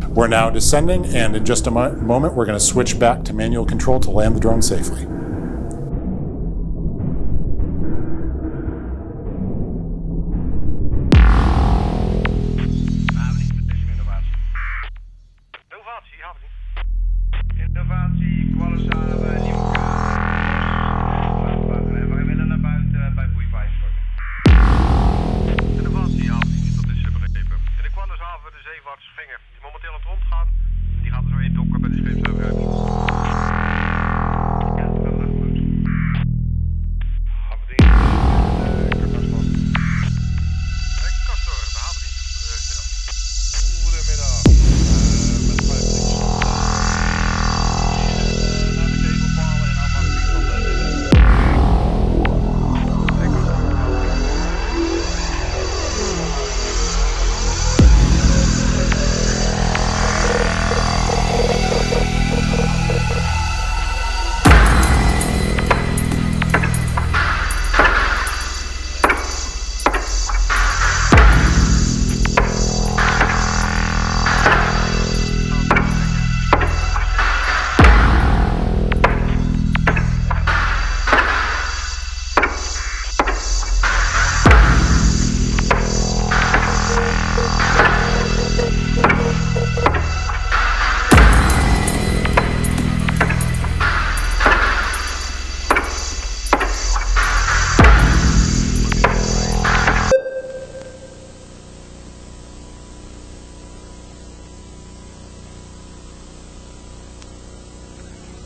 We're now descending, and in just a moment we're going to switch back to manual control to land the drone safely.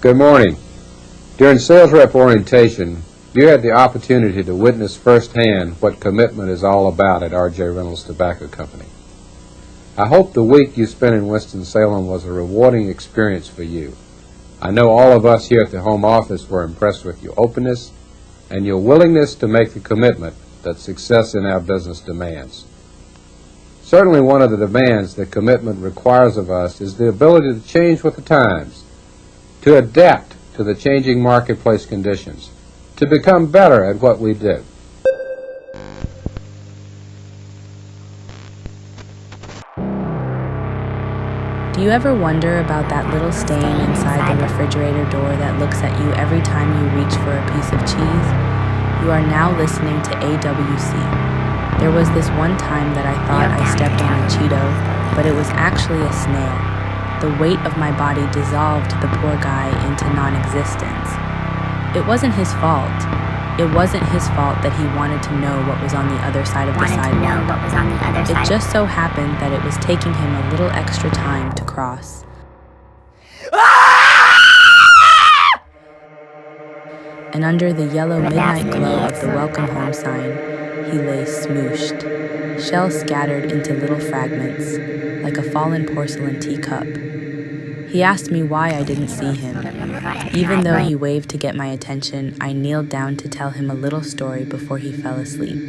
Good morning. During sales rep orientation, you had the opportunity to witness firsthand what commitment is all about at R.J. Reynolds Tobacco Company. I hope the week you spent in Winston-Salem was a rewarding experience for you. I know all of us here at the home office were impressed with your openness and your willingness to make the commitment that success in our business demands. Certainly one of the demands that commitment requires of us is the ability to change with the times, to adapt to the changing marketplace conditions, to become better at what we do. Do you ever wonder about that little stain inside the refrigerator door that looks at you every time you reach for a piece of cheese? You are now listening to AWC. There was this one time that I thought I stepped on a Cheeto, but it was actually a snail. The weight of my body dissolved the poor guy into non-existence. It wasn't his fault. It wasn't his fault that he wanted to know what was on the other side of the sidewalk. It just so happened that it was taking him a little extra time to cross. And under the yellow midnight glow of the welcome home sign, he lay smooshed, shells scattered into little fragments, like a fallen porcelain teacup. He asked me why I didn't see him. Even though he waved to get my attention, I kneeled down to tell him a little story before he fell asleep.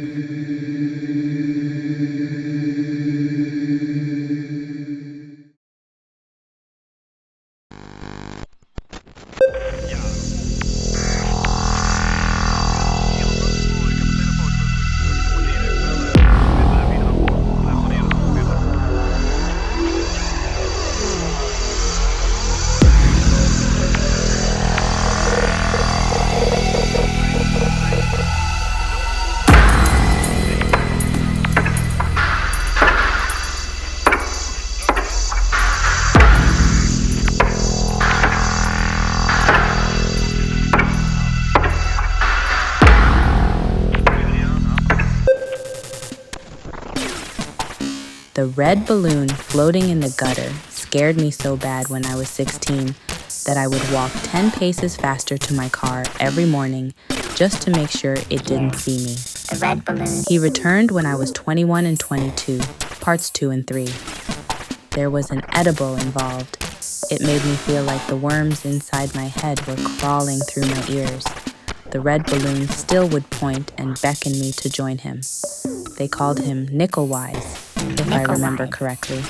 The red balloon floating in the gutter scared me so bad when I was 16 that I would walk 10 paces faster to my car every morning just to make sure it didn't see me. The red balloon. He returned when I was 21 and 22, parts 2 and 3. There was an edible involved. It made me feel like the worms inside my head were crawling through my ears. the red balloon still would point and beckon me to join him. They called him Nickel-Wise, if I remember correctly.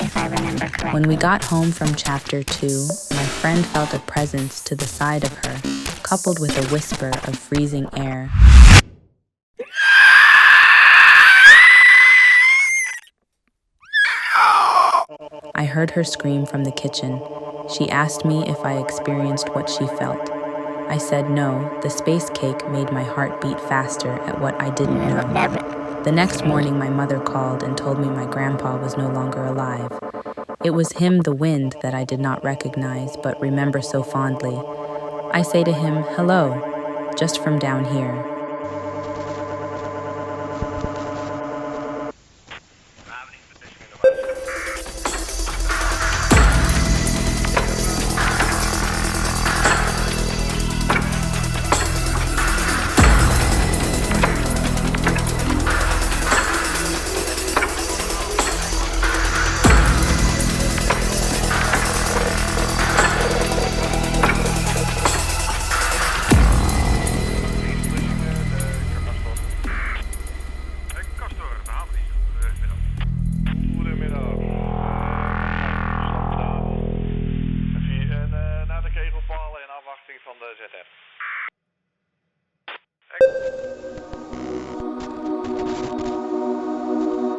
When we got home from chapter 2, my friend felt a presence to the side of her, coupled with a whisper of freezing air. I heard her scream from the kitchen. She asked me if I experienced what she felt. I said no. The space cake made my heart beat faster at what I didn't know. The next morning, my mother called and told me my grandpa was no longer alive. It was him, the wind, that I did not recognize but remember so fondly. I say to him, "Hello," just from down here.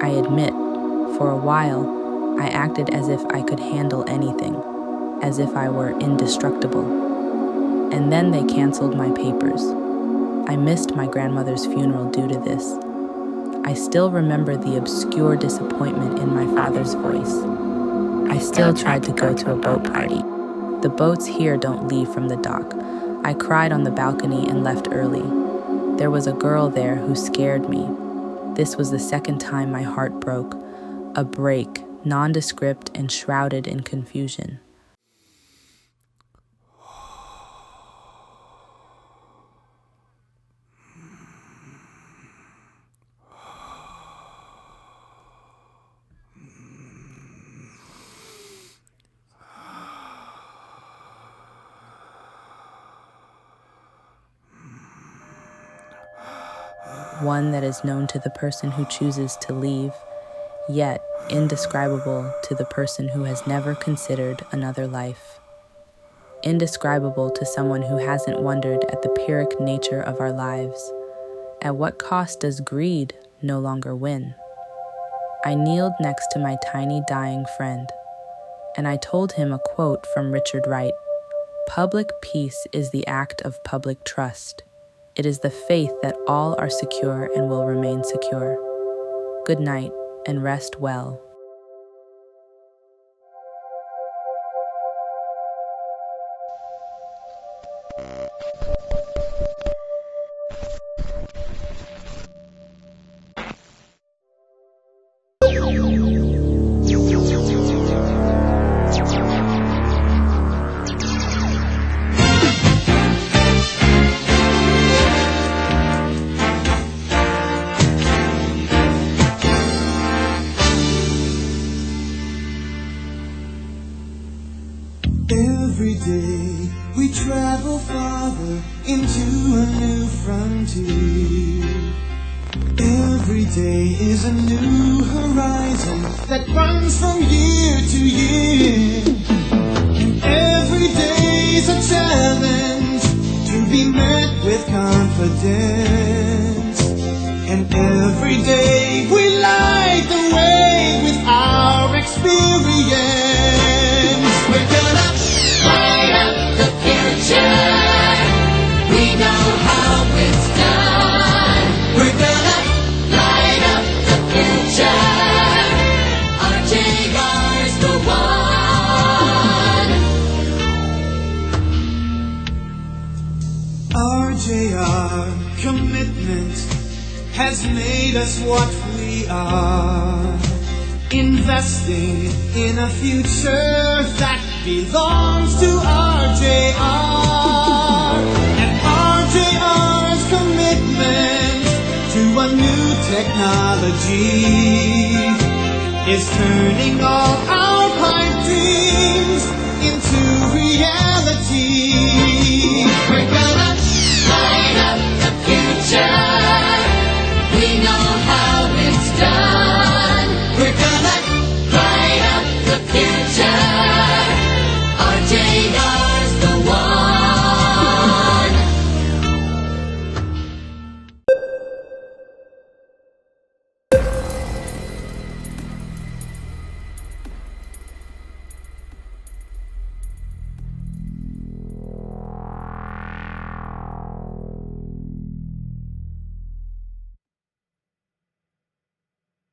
I admit, for a while, I acted as if I could handle anything, as if I were indestructible. And then they canceled my papers. I missed my grandmother's funeral due to this. I still remember the obscure disappointment in my father's voice. I still tried to go to a boat party. The boats here don't leave from the dock. I cried on the balcony and left early. There was a girl there who scared me. This was the second time my heart broke. A break, nondescript and shrouded in confusion. One that is known to the person who chooses to leave, yet indescribable to the person who has never considered another life. Indescribable to someone who hasn't wondered at the Pyrrhic nature of our lives. At what cost does greed no longer win? I kneeled next to my tiny dying friend, and I told him a quote from Richard Wright. Public peace is the act of public trust. It is the faith that all are secure and will remain secure. Good night, and rest well. Every day we travel farther into a new frontier. Every day is a new horizon that runs from year to year. And every day's a challenge to be met with confidence. And every day we light the way with our experience. We're gonna light up the future. We know how it's done. We're gonna light up the future. RJR's the one. RJR commitment has made us what we are. Investing in a future that belongs to RJR. And RJR's commitment to a new technology is turning all our